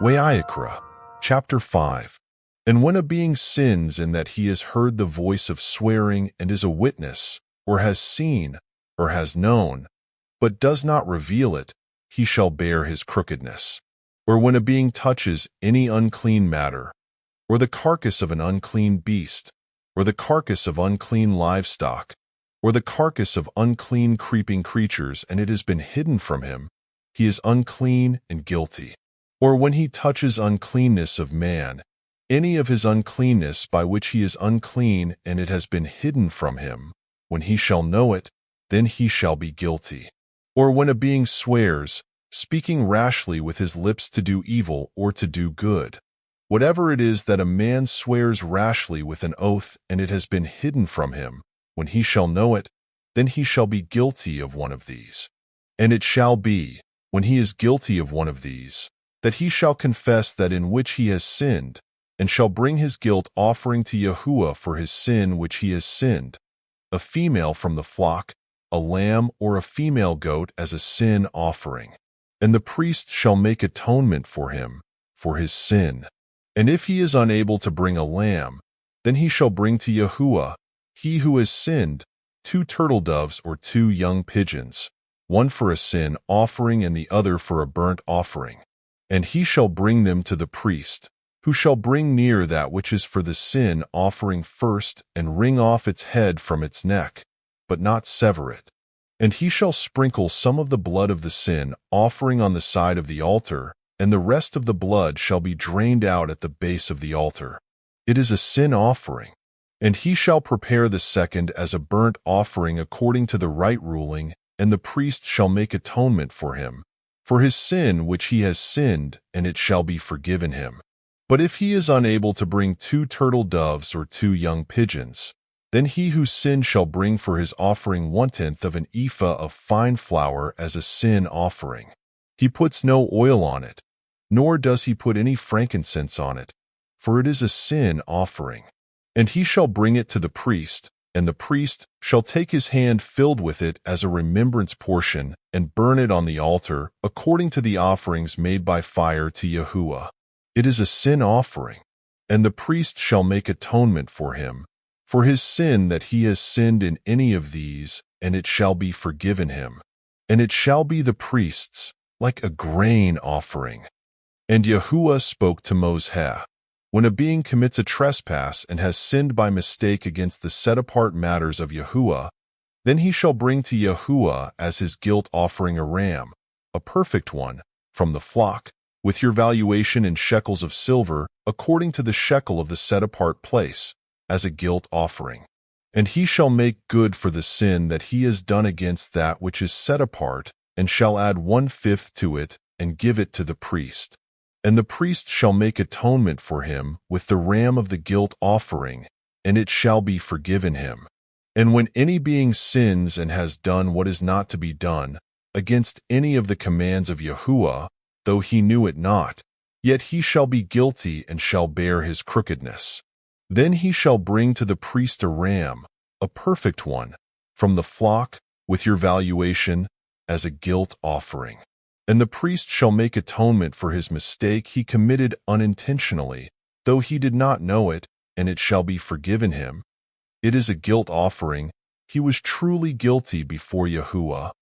Wayyiqra Chapter 5. And when a being sins in that he has heard the voice of swearing and is a witness, or has seen, or has known, but does not reveal it, he shall bear his crookedness. Or when a being touches any unclean matter, or the carcass of an unclean beast, or the carcass of unclean livestock, or the carcass of unclean creeping creatures, and it has been hidden from him, he is unclean and guilty. Or when he touches uncleanness of man, any of his uncleanness by which he is unclean, and it has been hidden from him, when he shall know it, then he shall be guilty. Or when a being swears, speaking rashly with his lips to do evil or to do good, whatever it is that a man swears rashly with an oath, and it has been hidden from him, when he shall know it, then he shall be guilty of one of these. And it shall be, when he is guilty of one of these, that he shall confess that in which he has sinned, and shall bring his guilt offering to Yahuah for his sin which he has sinned, a female from the flock, a lamb or a female goat as a sin offering. And the priest shall make atonement for him, for his sin. And if he is unable to bring a lamb, then he shall bring to Yahuah, he who has sinned, 2 turtle doves or 2 young pigeons, one for a sin offering and the other for a burnt offering. And he shall bring them to the priest, who shall bring near that which is for the sin offering first, and wring off its head from its neck, but not sever it. And he shall sprinkle some of the blood of the sin offering on the side of the altar, and the rest of the blood shall be drained out at the base of the altar. It is a sin offering. And he shall prepare the second as a burnt offering according to the right ruling, and the priest shall make atonement for him, for his sin which he has sinned, and it shall be forgiven him. But if he is unable to bring 2 turtle doves or 2 young pigeons, then he who sinned shall bring for his offering 1/10 of an ephah of fine flour as a sin offering. He puts no oil on it, nor does he put any frankincense on it, for it is a sin offering. And he shall bring it to the priest, and the priest shall take his hand filled with it as a remembrance portion, and burn it on the altar, according to the offerings made by fire to Yahuah. It is a sin offering. And the priest shall make atonement for him, for his sin that he has sinned in any of these, and it shall be forgiven him. And it shall be the priest's, like a grain offering. And Yahuah spoke to Moses, when a being commits a trespass and has sinned by mistake against the set-apart matters of Yahuah, then he shall bring to Yahuah as his guilt offering a ram, a perfect one, from the flock, with your valuation in shekels of silver, according to the shekel of the set-apart place, as a guilt offering. And he shall make good for the sin that he has done against that which is set apart, and shall add 1/5 to it, and give it to the priest. And the priest shall make atonement for him with the ram of the guilt offering, and it shall be forgiven him. And when any being sins and has done what is not to be done, against any of the commands of Yahuah, though he knew it not, yet he shall be guilty and shall bear his crookedness. Then he shall bring to the priest a ram, a perfect one, from the flock, with your valuation, as a guilt offering. And the priest shall make atonement for his mistake he committed unintentionally, though he did not know it, and it shall be forgiven him. It is a guilt offering. He was truly guilty before Yahuah.